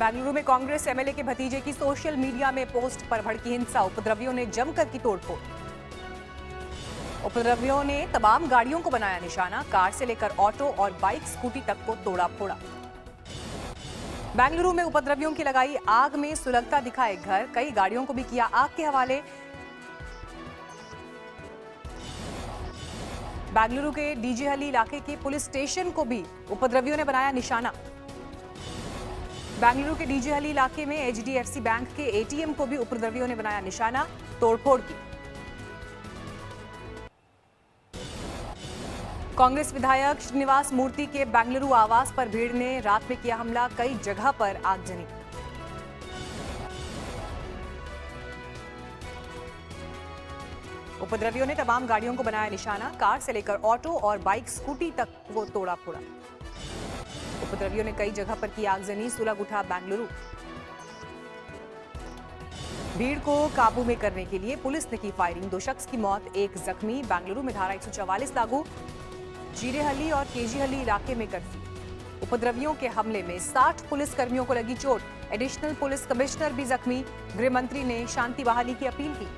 बेंगलुरु में कांग्रेस एमएलए के भतीजे की सोशल मीडिया में पोस्ट पर भड़की हिंसा, उपद्रवियों ने जमकर की तोड़फोड़। उपद्रवियों ने तमाम गाड़ियों को बनाया निशाना, कार से लेकर ऑटो और बाइक स्कूटी तक को तोड़ा फोड़ा। बेंगलुरु में उपद्रवियों की लगाई आग में सुलगता दिखा एक घर, कई गाड़ियों को भी किया आग के हवाले। बेंगलुरु के डीजेहल्ली इलाके के पुलिस स्टेशन को भी उपद्रवियों ने बनाया निशाना। बेंगलुरु के डीजेहल्ली इलाके में एचडीएफसी बैंक के एटीएम को भी उपद्रवियों ने बनाया निशाना, तोड़फोड़ की। कांग्रेस विधायक श्रीनिवास मूर्ति के बेंगलुरु आवास पर भीड़ ने रात में किया हमला, कई जगह पर आगजनी। उपद्रवियों ने तमाम गाड़ियों को बनाया निशाना, कार से लेकर ऑटो और बाइक स्कूटी तक को तोड़ा फोड़ा। उपद्रवियों ने कई जगह पर की आगजनी, सुलग उठा बेंगलुरु। भीड़ को काबू में करने के लिए पुलिस ने की फायरिंग, 2 शख्स की मौत, 1 जख्मी। बेंगलुरु में धारा 144 लागू, जीरेहल्ली और केजीहल्ली इलाके में कर्फ्यू। उपद्रवियों के हमले में 60 पुलिस कर्मियों को लगी चोट, एडिशनल पुलिस कमिश्नर भी जख्मी। गृह मंत्री ने शांति बहाली की अपील की।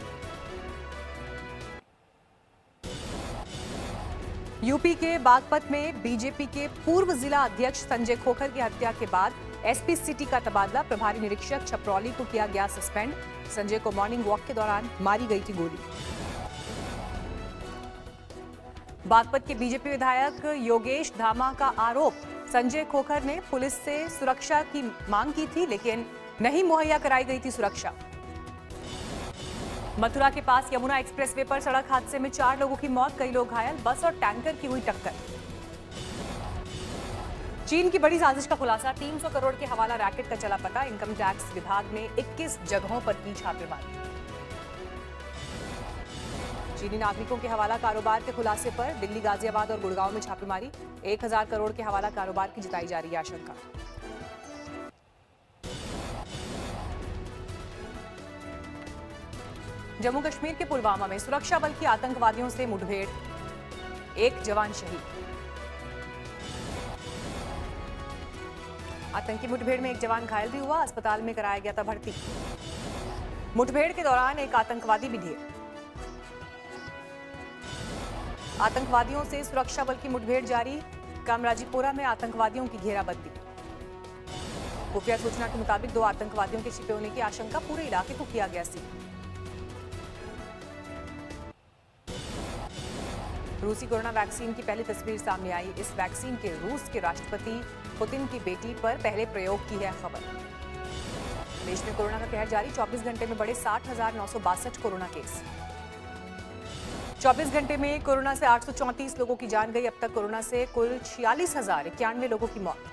यूपी के बागपत में बीजेपी के पूर्व जिला अध्यक्ष संजय खोखर की हत्या के बाद एसपी सिटी का तबादला, प्रभारी निरीक्षक छपरौली को किया गया सस्पेंड। संजय को मॉर्निंग वॉक के दौरान मारी गई थी गोली। बागपत के बीजेपी विधायक योगेश धामा का आरोप, संजय खोखर ने पुलिस से सुरक्षा की मांग की थी लेकिन नहीं मुहैया कराई गई थी सुरक्षा। मथुरा के पास यमुना एक्सप्रेसवे पर सड़क हादसे में 4 लोगों की मौत, कई लोग घायल, बस और टैंकर की हुई टक्कर। चीन की बड़ी साजिश का खुलासा, 300 करोड़ के हवाला रैकेट का चला पता, इनकम टैक्स विभाग ने 21 जगहों पर की छापेमारी। चीनी नागरिकों के हवाला कारोबार के खुलासे पर दिल्ली, गाजियाबाद और गुड़गांव में छापेमारी, 1000 करोड़ के हवाला कारोबार की जताई जा रही है आशंका। जम्मू कश्मीर के पुलवामा में सुरक्षा बल की आतंकवादियों से मुठभेड़, 1 जवान शहीद। आतंकी मुठभेड़ में 1 जवान घायल भी हुआ, अस्पताल में कराया गया था भर्ती। मुठभेड़ के दौरान एक आतंकवादी भी ढेर। आतंकवादियों से सुरक्षा बल की मुठभेड़ जारी, कामराजीपोरा में आतंकवादियों की घेराबंदी। खुफिया सूचना के मुताबिक 2 आतंकवादियों के छिपे होने की आशंका, पूरे इलाके को किया गया सील। रूसी कोरोना वैक्सीन की पहली तस्वीर सामने आई, इस वैक्सीन के रूस के राष्ट्रपति पुतिन की बेटी पर पहले प्रयोग की है खबर। देश में कोरोना का कहर जारी, 24 घंटे में बढ़े 60,962 कोरोना केस। 24 घंटे में कोरोना से 834 लोगों की जान गई, अब तक कोरोना से कुल 46,091 लोगों की मौत।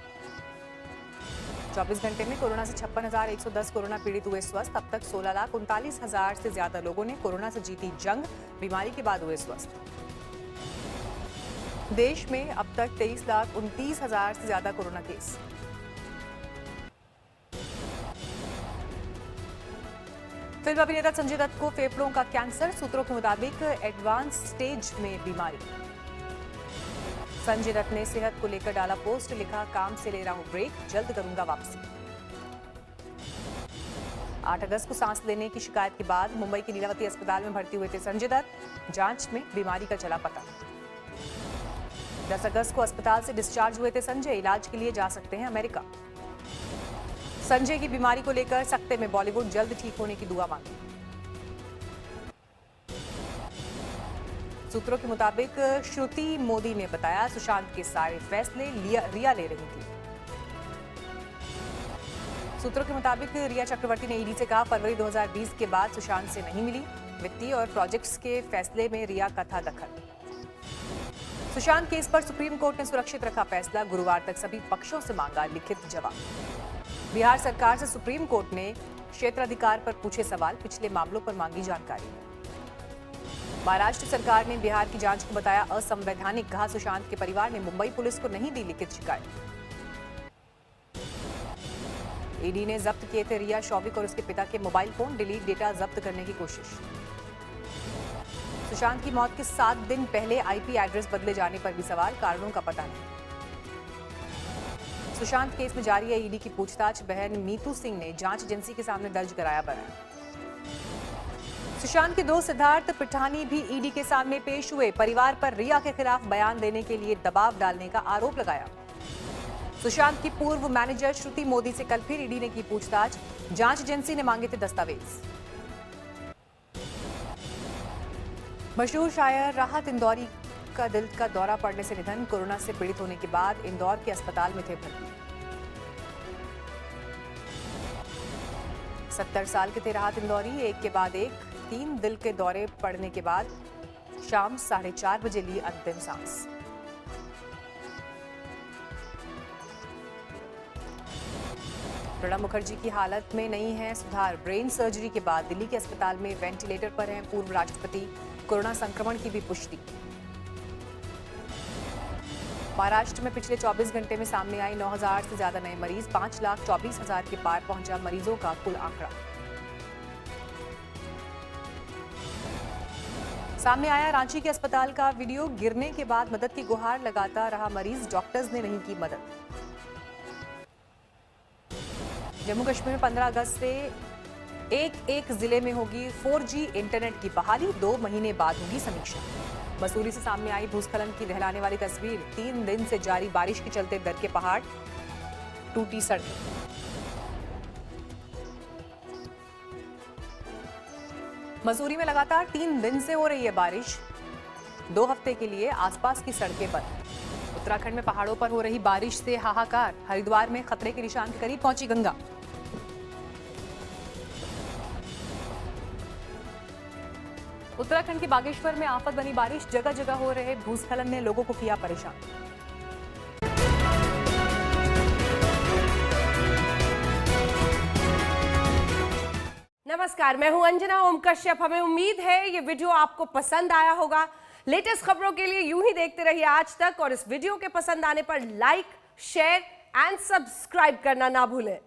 24 घंटे में कोरोना से 56,110 कोरोना पीड़ित हुए स्वस्थ, अब तक 16,39,000 से ज्यादा लोगों ने कोरोना से जीती जंग, बीमारी के बाद हुए स्वस्थ। देश में अब तक 23,29,000 से ज्यादा कोरोना केस। फिल्म अभिनेता संजय दत्त को फेफड़ों का कैंसर, सूत्रों के मुताबिक एडवांस स्टेज में बीमारी। संजय दत्त ने सेहत को लेकर डाला पोस्ट, लिखा काम से ले रहा हूं ब्रेक, जल्द करूंगा वापसी। 8 अगस्त को सांस लेने की शिकायत के बाद मुंबई के लीलावती अस्पताल में भर्ती हुए थे संजय दत्त, जांच में बीमारी का चला पता। 10 अगस्त को अस्पताल से डिस्चार्ज हुए थे संजय, इलाज के लिए जा सकते हैं अमेरिका। संजय की बीमारी को लेकर सख्ते में बॉलीवुड, जल्द ठीक होने की दुआ मांगी। सूत्रों के मुताबिक श्रुति मोदी ने बताया सुशांत के सारे फैसले रिया ले रही थी। सूत्रों के मुताबिक रिया चक्रवर्ती ने ईडी से कहा फरवरी 2020 के बाद सुशांत से नहीं मिली, वित्तीय और प्रोजेक्ट्स के फैसले में रिया का था दखल। सुशांत केस पर सुप्रीम कोर्ट ने सुरक्षित रखा फैसला, गुरुवार तक सभी पक्षों से मांगा लिखित जवाब। बिहार सरकार से सुप्रीम कोर्ट ने क्षेत्राधिकार पर पूछे सवाल, पिछले मामलों पर मांगी जानकारी। महाराष्ट्र सरकार ने बिहार की जांच को बताया असंवैधानिक, कहा सुशांत के परिवार ने मुंबई पुलिस को नहीं दी लिखित शिकायत। ईडी ने जब्त किए थे रिया शौविक और उसके पिता के मोबाइल फोन, डिलीट डेटा जब्त करने की कोशिश। सुशांत की मौत के 7 दिन पहले आईपी एड्रेस बदले जाने पर भी सवाल, कारणों का पता नहीं। सुशांत केस में जारी है ईडी की पूछताछ। बहन मीतू सिंह ने जांच एजेंसी के सामने दर्ज कराया बयान। सुशांत के दोस्त सिद्धार्थ पिठानी भी ईडी के सामने पेश हुए। परिवार पर रिया के खिलाफ बयान देने के लिए दबाव डालने का आरोप लगाया। सुशांत की पूर्व मैनेजर श्रुति मोदी से कल फिर ईडी ने की पूछताछ। जांच एजेंसी ने मांगे थे दस्तावेज। मशहूर शायर राहत इंदौरी का दिल का दौरा पड़ने से निधन। कोरोना से पीड़ित होने के बाद इंदौर के अस्पताल में थे भर्ती। 70 साल के थे राहत इंदौरी। एक के बाद एक 3 दिल के दौरे पड़ने के बाद शाम 4:30 बजे ली अंतिम सांस। प्रणब मुखर्जी की हालत में नहीं है सुधार। ब्रेन सर्जरी के बाद दिल्ली के अस्पताल में वेंटिलेटर पर हैं पूर्व राष्ट्रपति। कोरोना संक्रमण की भी पुष्टि। महाराष्ट्र में पिछले 24 घंटे में सामने आई 9,000 से ज्यादा नए मरीज। 5,24,000 के पार पहुंचा मरीजों का कुल आंकड़ा। सामने आया रांची के अस्पताल का वीडियो। गिरने के बाद मदद की गुहार लगाता रहा मरीज। डॉक्टर्स ने नहीं की मदद। जम्मू कश्मीर में 15 अगस्त से एक जिले में होगी 4G इंटरनेट की बहाली। 2 महीने बाद होगी समीक्षा। मसूरी से सामने आई भूस्खलन की दहलाने वाली तस्वीर। 3 दिन से जारी बारिश के चलते दर के पहाड़, टूटी सड़कें। मसूरी में लगातार 3 दिन से हो रही है बारिश। 2 हफ्ते के लिए आसपास की सड़कें बंद। उत्तराखंड में पहाड़ों पर हो रही बारिश से हाहाकार। हरिद्वार में खतरे के निशान के करीब पहुंची गंगा। उत्तराखंड के बागेश्वर में आफत बनी बारिश। जगह जगह हो रहे भूस्खलन ने लोगों को किया परेशान। नमस्कार, मैं हूं अंजना ओम कश्यप। हमें उम्मीद है ये वीडियो आपको पसंद आया होगा। लेटेस्ट खबरों के लिए यूं ही देखते रहिए आज तक, और इस वीडियो के पसंद आने पर लाइक, शेयर एंड सब्सक्राइब करना ना भूलें।